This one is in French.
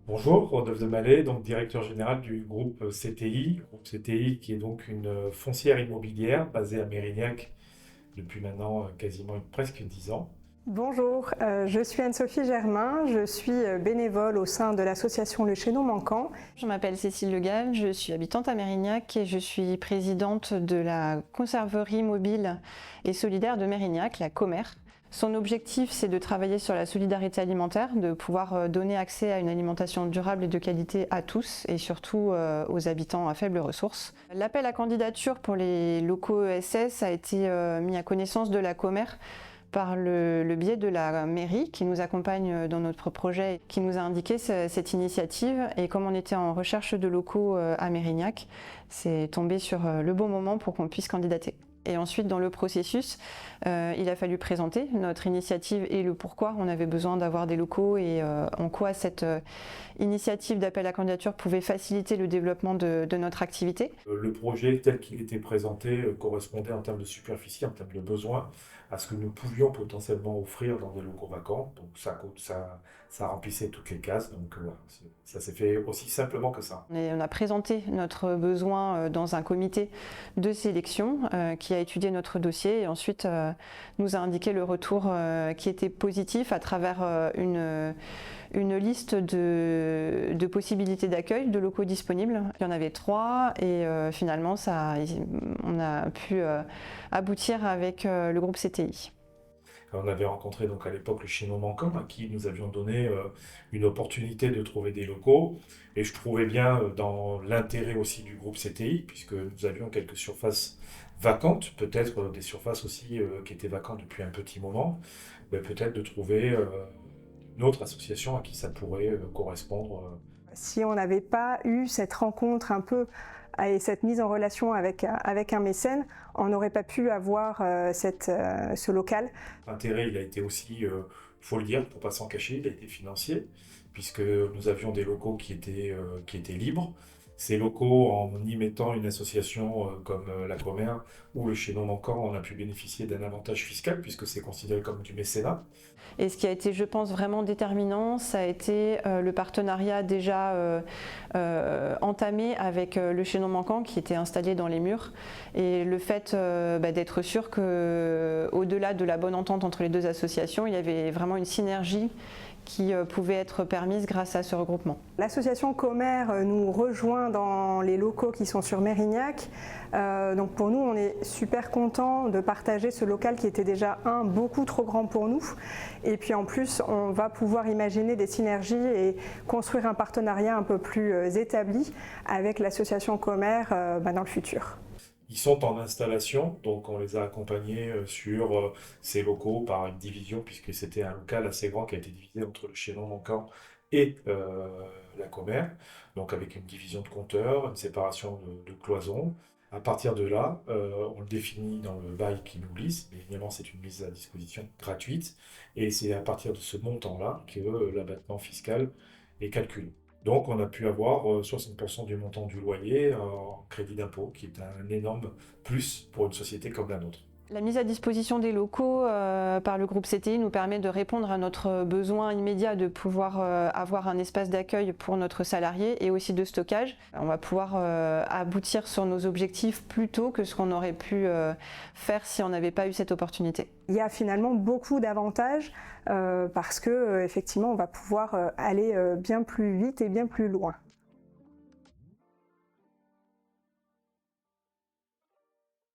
Bonjour, Rodolphe de Mallet, donc directeur général du groupe CTI qui est donc une foncière immobilière basée à Mérignac depuis maintenant quasiment presque 10 ans. Bonjour, je suis Anne-Sophie Germain, je suis bénévole au sein de l'association Le Chaînon Manquant. Je m'appelle Cécile Le Gall, je suis habitante à Mérignac et je suis présidente de la conserverie mobile et solidaire de Mérignac, la Comer. Son objectif, c'est de travailler sur la solidarité alimentaire, de pouvoir donner accès à une alimentation durable et de qualité à tous et surtout aux habitants à faibles ressources. L'appel à candidature pour les locaux ESS a été mis à connaissance de la Comer par le biais de la mairie qui nous accompagne dans notre projet, qui nous a indiqué cette initiative. Et comme on était en recherche de locaux à Mérignac, c'est tombé sur le bon moment pour qu'on puisse candidater. Et ensuite, dans le processus, il a fallu présenter notre initiative et le pourquoi on avait besoin d'avoir des locaux et en quoi cette initiative d'appel à candidature pouvait faciliter le développement de notre activité. Le projet tel qu'il était présenté correspondait en termes de superficie, en termes de besoins, à ce que nous pouvions potentiellement offrir dans des locaux vacants. Donc ça remplissait toutes les cases. Donc voilà, ça s'est fait aussi simplement que ça. On a présenté notre besoin dans un comité de sélection qui a étudié notre dossier et ensuite nous a indiqué le retour qui était positif à travers une liste de possibilités d'accueil de locaux disponibles. Il y en avait 3 et finalement on a pu aboutir avec le groupe CTI. On avait rencontré donc à l'époque le Chaînon Manquant à qui nous avions donné une opportunité de trouver des locaux. Et je trouvais bien dans l'intérêt aussi du groupe CTI, puisque nous avions quelques surfaces vacantes, peut-être des surfaces aussi qui étaient vacantes depuis un petit moment, mais peut-être de trouver une autre association à qui ça pourrait correspondre. Si on n'avait pas eu cette rencontre un peu et cette mise en relation avec un mécène, on n'aurait pas pu avoir ce local. L'intérêt, il a été aussi, il faut le dire, pour pas s'en cacher, il a été financier, puisque nous avions des locaux qui étaient libres. Ces locaux, en y mettant une association comme la Comer ou le Chaînon Manquant, on a pu bénéficier d'un avantage fiscal, puisque c'est considéré comme du mécénat. Et ce qui a été, je pense, vraiment déterminant, ça a été le partenariat déjà entamé avec le Chaînon Manquant qui était installé dans les murs. Et le fait d'être sûr qu'au-delà de la bonne entente entre les deux associations, il y avait vraiment une synergie qui pouvait être permise grâce à ce regroupement. L'association Comer nous rejoint dans les locaux qui sont sur Mérignac. Donc pour nous, on est super contents de partager ce local qui était déjà beaucoup trop grand pour nous. Et puis en plus, on va pouvoir imaginer des synergies et construire un partenariat un peu plus établi avec l'association Comer dans le futur. Ils sont en installation, donc on les a accompagnés sur ces locaux par une division, puisque c'était un local assez grand qui a été divisé entre le Chaînon Manquant et la Comer, donc avec une division de compteurs, une séparation de cloisons. À partir de là, on le définit dans le bail qui nous glisse, mais évidemment c'est une mise à disposition gratuite, et c'est à partir de ce montant-là que l'abattement fiscal est calculé. Donc, on a pu avoir 60% du montant du loyer en crédit d'impôt, qui est un énorme plus pour une société comme la nôtre. La mise à disposition des locaux par le groupe CTI nous permet de répondre à notre besoin immédiat de pouvoir avoir un espace d'accueil pour notre salarié et aussi de stockage. On va pouvoir aboutir sur nos objectifs plus tôt que ce qu'on aurait pu faire si on n'avait pas eu cette opportunité. Il y a finalement beaucoup d'avantages parce que effectivement, on va pouvoir aller bien plus vite et bien plus loin.